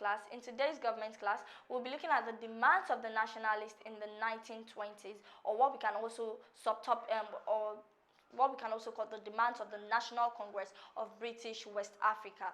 class, in today's government class, we'll be looking at the demands of the nationalists in the 1920s, or what we can also what we can also call the demands of the National Congress of British West Africa.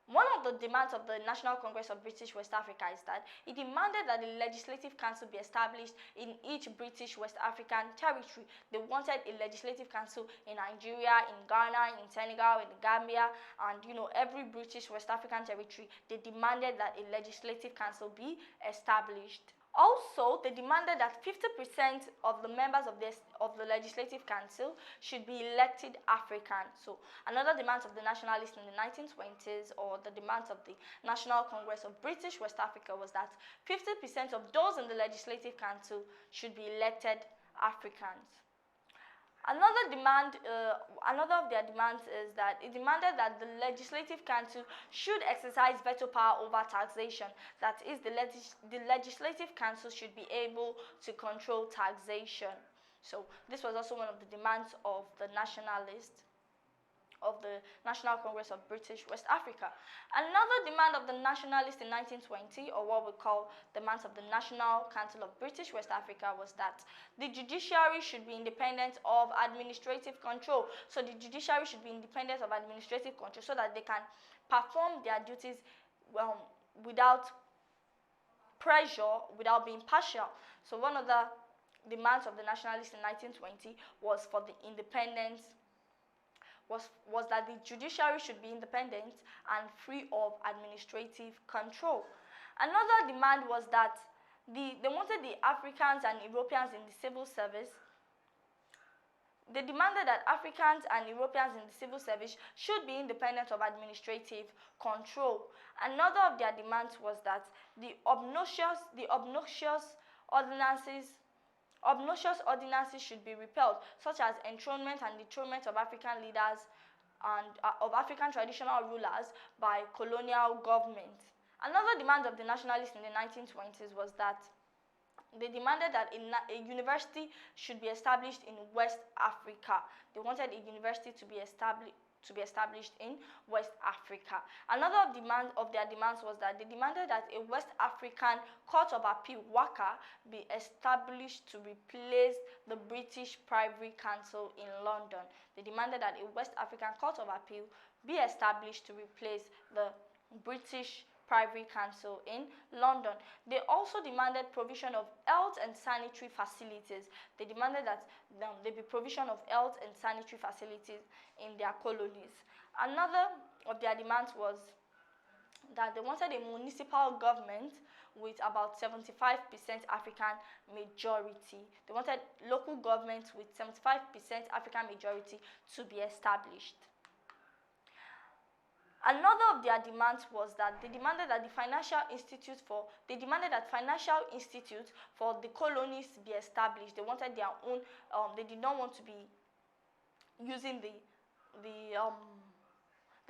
One of the demands of the National Congress of British West Africa is that it demanded that the Legislative Council be established in each British West African territory. They wanted a Legislative Council in Nigeria, in Ghana, in Senegal, in Gambia, and every British West African territory. They demanded that a Legislative Council be established. Also, they demanded that 50% of the members of the Legislative Council should be elected Africans. So, another demand of the Nationalists in the 1920s, or the demands of the National Congress of British West Africa, was that 50% of those in the Legislative Council should be elected Africans. Another of their demands is that it demanded that the Legislative Council should exercise veto power over taxation. That is, the Legislative Council should be able to control taxation. So this was also one of the demands of the Nationalists, of the National Congress of British West Africa. Another demand of the Nationalists in 1920, or what we call demands of the National Council of British West Africa, was that the judiciary should be independent of administrative control. So the judiciary should be independent of administrative control so that they can perform their duties without pressure, without being partial. So one of the demands of the Nationalists in 1920 was for the independence was that the judiciary should be independent and free of administrative control. Another demand was that they wanted the Africans and Europeans in the civil service. They demanded that Africans and Europeans in the civil service should be independent of administrative control. Another of their demands was that the obnoxious ordinances should be repealed, such as enthronement and dethronement of African leaders and of African traditional rulers by colonial government. Another demand of the Nationalists in the 1920s was that they demanded that a university should be established in West Africa. They wanted a university to be established in West Africa. Another of their demands was that they demanded that a West African Court of Appeal, WACA, be established to replace the British Privy Council in London. They demanded that a West African Court of Appeal be established to replace the British Privy Council in London. They also demanded provision of health and sanitary facilities. They demanded that there be provision of health and sanitary facilities in their colonies. Another of their demands was that they wanted a municipal government with about 75% African majority. They wanted local governments with 75% African majority to be established. Another of their demands was that they demanded that financial institutes for the colonies be established. They wanted their own. They did not want to be using the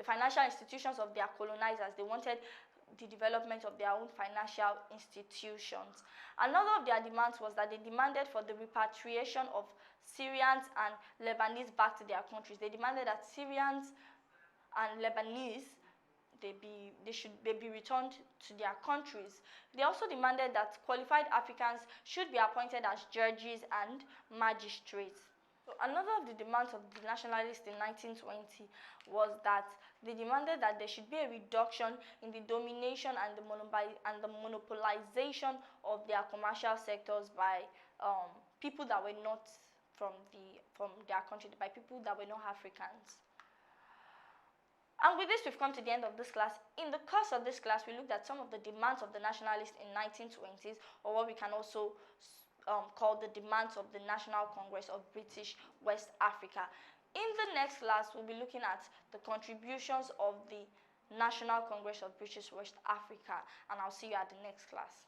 financial institutions of their colonizers. They wanted the development of their own financial institutions. Another of their demands was that they demanded for the repatriation of Syrians and Lebanese back to their countries. They demanded that Syrians and Lebanese, they be returned to their countries. They also demanded that qualified Africans should be appointed as judges and magistrates. So another of the demands of the Nationalists in 1920 was that they demanded that there should be a reduction in the domination and the monopolization of their commercial sectors by people that were not from their country, by people that were not Africans. And with this, we've come to the end of this class. In the course of this class, we looked at some of the demands of the Nationalists in 1920s, or what we can also call the demands of the National Congress of British West Africa. In the next class, we'll be looking at the contributions of the National Congress of British West Africa, and I'll see you at the next class.